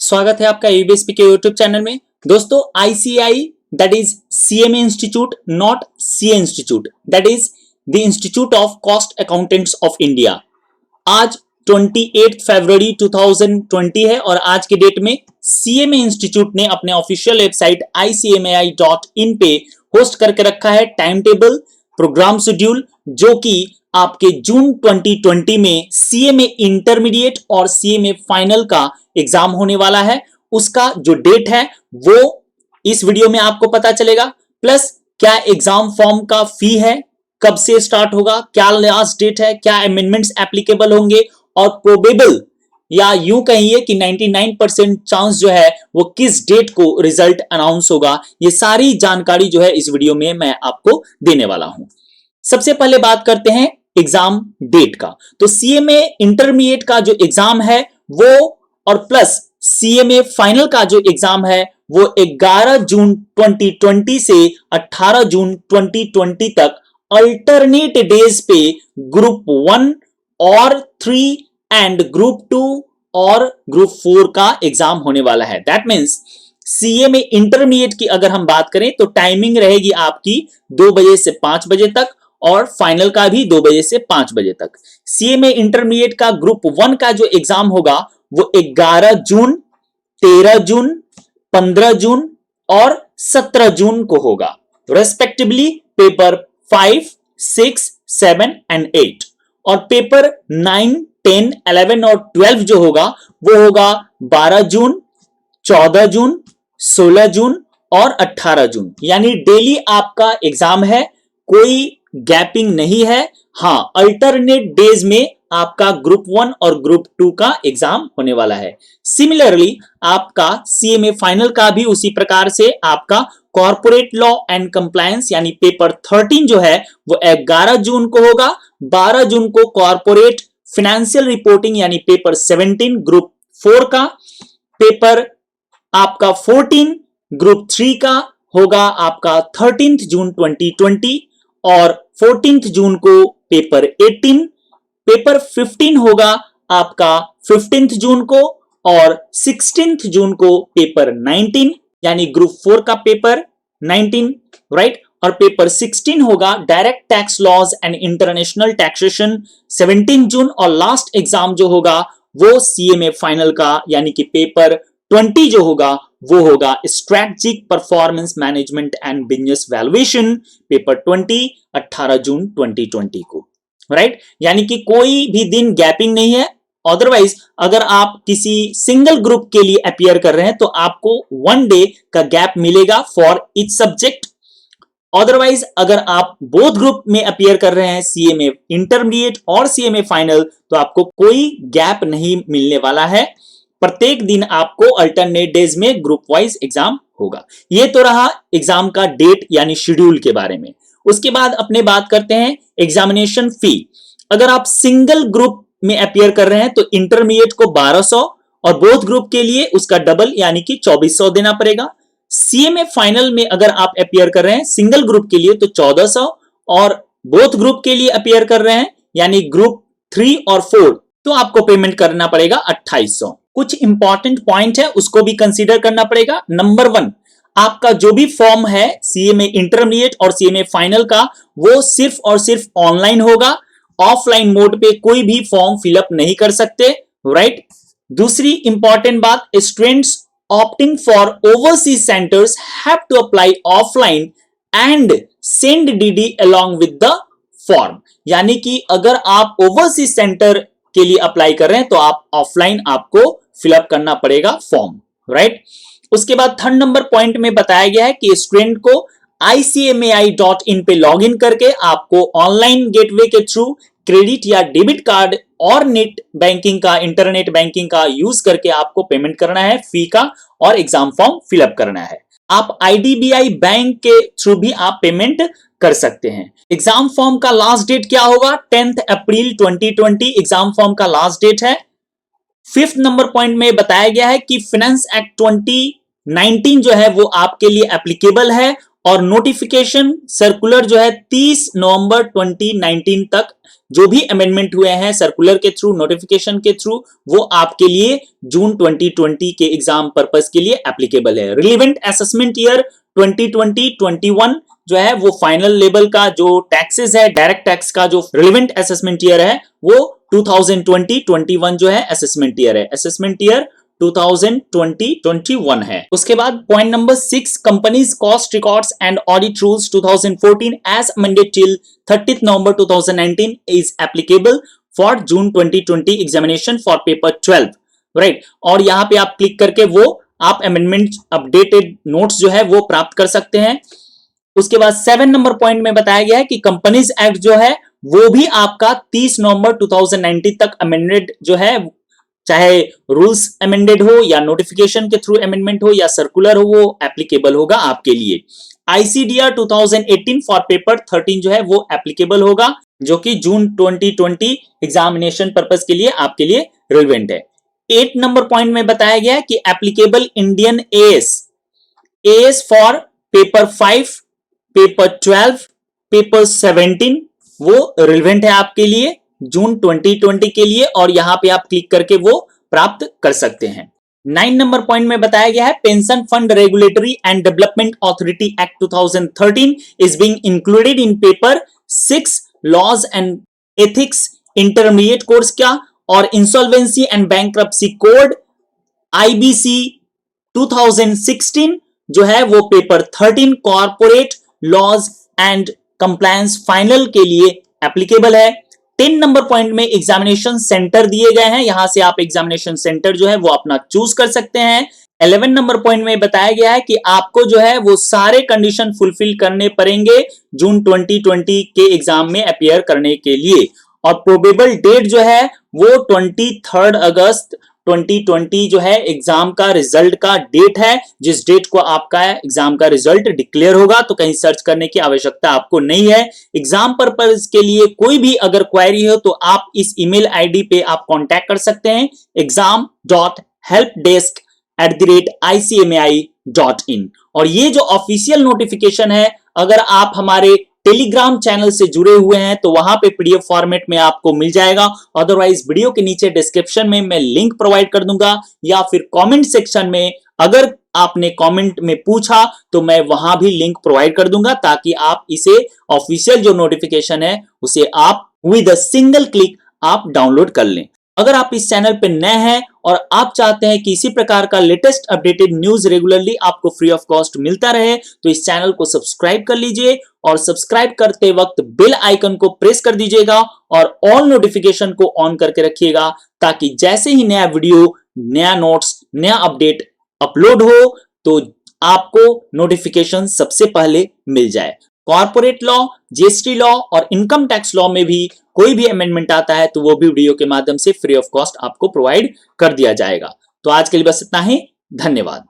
स्वागत है आपका यूबीएसपी के यूट्यूब चैनल में। दोस्तों ICI that is CMA institute, not CA institute, that is the institute of cost accountants of India. आज 28 फरवरी 2020 है और आज के डेट में सीएमए इंस्टीट्यूट ने अपने ऑफिशियल वेबसाइट icmai.in पे होस्ट करके रखा है टाइम टेबल, प्रोग्राम शेड्यूल, जो कि आपके जून 2020 में सीएमए इंटरमीडिएट और सीएमए फाइनल का एग्जाम होने वाला है। उसका जो डेट है वो इस वीडियो में आपको पता चलेगा, प्लस क्या एग्जाम फॉर्म का फी है, कब से स्टार्ट होगा, क्या लास्ट डेट है, क्या अमेंडमेंट्स एप्लीकेबल होंगे और प्रोबेबल या यूं कहिए कि 99% चांस जो है वो किस डेट को रिजल्ट अनाउंस होगा। ये सारी जानकारी जो है इस वीडियो में मैं आपको देने वाला हूं। सबसे पहले बात करते हैं एग्जाम डेट का। तो सीएमए इंटरमीडिएट का जो एग्जाम है वो और प्लस सीएमए फाइनल का जो एग्जाम है वो 11 जून 2020 से 18 जून 2020 तक अल्टरनेट डेज पे ग्रुप 1 और 3 एंड ग्रुप 2 और ग्रुप 4 का एग्जाम होने वाला है। दैट मीन्स सीएमए इंटरमीडिएट की अगर हम बात करें तो टाइमिंग रहेगी आपकी 2 बजे से 5 बजे तक और फाइनल का भी 2 बजे से 5 बजे तक। सीएमए इंटरमीडिएट का ग्रुप 1 का जो एग्जाम होगा वो 11 जून, 13 जून, 15 जून और 17 जून को होगा रेस्पेक्टिवली। पेपर 5, 6, 7 एंड 8 और पेपर 9, 10, 11 और 12 जो होगा वो होगा 12 जून, 14 जून, 16 जून और 18 जून। यानी डेली आपका एग्जाम है, कोई गैपिंग नहीं है। हाँ, अल्टरनेट डेज में आपका ग्रुप 1 और ग्रुप 2 का एग्जाम होने वाला है। सिमिलरली आपका सीएमए फाइनल का भी उसी प्रकार से आपका कॉर्पोरेट लॉ एंड कंप्लायंस यानी पेपर 13 जो है वो 11 जून को होगा। 12 जून को कॉर्पोरेट फाइनेंशियल रिपोर्टिंग यानी पेपर 17 ग्रुप 4 का। पेपर आपका 14 ग्रुप 3 का होगा आपका 13 जून 2020 और 14 जून को पेपर 18। पेपर 15 होगा आपका 15 जून को और 16 जून को पेपर 19 यानी ग्रुप 4 का पेपर 19, राइट। और पेपर 16 होगा direct tax laws and international taxation 17 जून और लास्ट एग्जाम जो होगा वो सीएमए फाइनल का यानी कि पेपर 20 जो होगा वो होगा strategic performance management and business valuation paper 20 18 जून 2020 को, राइट। यानी कि कोई भी दिन गैपिंग नहीं है। अदरवाइज अगर आप किसी सिंगल ग्रुप के लिए अपीयर कर रहे हैं तो आपको 1 डे का गैप मिलेगा फॉर ईच सब्जेक्ट। अदरवाइज अगर आप बोथ ग्रुप में अपीयर कर रहे हैं सीएमए इंटरमीडिएट और सीएमए फाइनल तो आपको कोई गैप नहीं मिलने वाला है। प्रत्येक दिन आपको अल्टरनेट डेज में ग्रुप वाइज एग्जाम होगा। ये तो रहा एग्जाम का डेट यानी शेड्यूल के बारे में। उसके बाद अपने बात करते हैं एग्जामिनेशन फी। अगर आप सिंगल ग्रुप में अपीयर कर रहे हैं तो इंटरमीडिएट को 1200 और बोथ ग्रुप के लिए उसका डबल यानी कि 2400 देना पड़ेगा। सीएमए फाइनल में अगर आप अपीयर कर रहे हैं सिंगल ग्रुप के लिए तो 1400 और बोथ ग्रुप के लिए अपीयर कर रहे हैं यानी ग्रुप 3 और 4 तो आपको पेमेंट करना पड़ेगा 2800। कुछ इंपॉर्टेंट पॉइंट है उसको भी कंसीडर करना पड़ेगा। नंबर 1, आपका जो भी फॉर्म है सीएमए इंटरमीडिएट और सीएमए फाइनल का वो सिर्फ और सिर्फ ऑनलाइन होगा। ऑफलाइन मोड पे कोई भी फॉर्म फिलअप नहीं कर सकते, राइट। दूसरी इंपॉर्टेंट बात, students opting for overseas centres have to apply offline and send DD along with the form. यानी कि अगर आप ओवरसीज सेंटर के लिए अप्लाई कर रहे हैं तो आप ऑफलाइन आपको फिलअप करना पड़ेगा फॉर्म, राइट। उसके बाद 3rd नंबर पॉइंट में बताया गया है कि स्टूडेंट को icmai.in पे लॉगिन करके आपको ऑनलाइन गेटवे के थ्रू क्रेडिट या डेबिट कार्ड और नेट बैंकिंग का, इंटरनेट बैंकिंग का यूज करके आपको पेमेंट करना है फी का और एग्जाम फॉर्म फिलअप करना है। आप आईडीबीआई बैंक के थ्रू भी आप पेमेंट कर सकते हैं। एग्जाम फॉर्म का लास्ट डेट क्या होगा? 10 अप्रैल 2020 एग्जाम फॉर्म का लास्ट डेट है। 5th नंबर पॉइंट में बताया गया है कि फाइनेंस एक्ट 2019 जो है वो आपके लिए एप्लीकेबल है और नोटिफिकेशन सर्कुलर जो है 30 नवंबर 2019 तक जो भी अमेंडमेंट हुए हैं सर्कुलर के थ्रू, नोटिफिकेशन के थ्रू, वो आपके लिए जून 2020 के एग्जाम पर्पस के लिए एप्लीकेबल है। रिलेवेंट असेसमेंट ईयर 2020-21 जो है वो फाइनल लेवल का जो टैक्सेस है, डायरेक्ट टैक्स का जो रिलेवेंट असेसमेंट ईयर है वो 2020-21 जो है असेसमेंट ईयर है। असेसमेंट ईयर 2020-21 है। उसके बाद point number 6, companies cost records and audit rules 2014 as amended till 30th November 2019 is applicable for June 2020 examination for paper 12, right. और यहां पे आप क्लिक करके वो आप अमेंडमेंट अपडेटेड नोट्स जो है वो प्राप्त कर सकते हैं। उसके बाद 7 नंबर पॉइंट में बताया गया है कि कंपनीज एक्ट जो है वो भी आपका 30 नवंबर 2019 तक अमेंडेड जो है, चाहे रूल्स अमेंडेड हो या नोटिफिकेशन के थ्रू अमेंडमेंट हो या सर्कुलर हो, वो एप्लीकेबल होगा आपके लिए। आईसीडीआर 2018 फॉर पेपर 13 जो है वो एप्लीकेबल होगा, जो कि जून 2020 एग्जामिनेशन पर्पस के लिए आपके लिए रिलेवेंट है। 8 नंबर पॉइंट में बताया गया है कि applicable Indian as for paper 5, paper 12, paper 17 वो रिलेवेंट है आपके लिए जून 2020 के लिए, और यहां पे आप क्लिक करके वो प्राप्त कर सकते हैं। 9 नंबर पॉइंट में बताया गया है pension fund regulatory and development authority act 2013 is being included in paper 6 laws and ethics intermediate course का, और insolvency and bankruptcy code IBC 2016 जो है वो paper 13 corporate laws and compliance final के लिए एप्लीकेबल है। 10 नंबर पॉइंट में examination centre दिए गए हैं, यहां से आप एग्जामिनेशन सेंटर जो है वो अपना चूज कर सकते हैं। 11 नंबर पॉइंट में बताया गया है कि आपको जो है वो सारे कंडीशन फुलफिल करने पड़ेंगे जून 2020 के एग्जाम में अपियर करने के लिए, और प्रोबेबल डेट जो है वो 23 अगस्त 2020 जो है एग्जाम का रिजल्ट का डेट है, जिस डेट को आपका एग्जाम का रिजल्ट डिक्लेयर होगा। तो कहीं सर्च करने की आवश्यकता आपको नहीं है। एग्जाम पर्पस के लिए कोई भी अगर क्वेरी हो तो आप इस ईमेल आईडी पे आप कांटेक्ट कर सकते हैं exam.helpdesk@icmai.in। और ये जो ऑफिशियल नोटिफिकेशन है, अगर आप हमारे टेलीग्राम चैनल से जुड़े हुए हैं तो वहां पे पीडीएफ फॉर्मेट में आपको मिल जाएगा। अदरवाइज वीडियो के नीचे डिस्क्रिप्शन में मैं लिंक प्रोवाइड कर दूंगा, या फिर कमेंट सेक्शन में अगर आपने कमेंट में पूछा तो मैं वहां भी लिंक प्रोवाइड कर दूंगा, ताकि आप इसे ऑफिशियल जो नोटिफिकेशन है उसे आप विद अ सिंगल क्लिक आप डाउनलोड कर लें। अगर आप इस चैनल पे नए हैं और आप चाहते हैं कि इसी प्रकार का लेटेस्ट अपडेटेड न्यूज रेगुलरली आपको फ्री ऑफ कॉस्ट मिलता रहे, तो इस चैनल को सब्सक्राइब कर लीजिए, और सब्सक्राइब करते वक्त बेल आइकन को प्रेस कर दीजिएगा और ऑल नोटिफिकेशन को ऑन करके रखिएगा, ताकि जैसे ही नया वीडियो, नया नोट्स, नया अपडेट अपलोड हो तो आपको नोटिफिकेशन सबसे पहले मिल जाए। कॉर्पोरेट लॉ, जीएसटी लॉ और इनकम टैक्स लॉ में भी कोई भी अमेंडमेंट आता है तो वो भी वीडियो के माध्यम से फ्री ऑफ कॉस्ट आपको प्रोवाइड कर दिया जाएगा। तो आज के लिए बस इतना ही, धन्यवाद।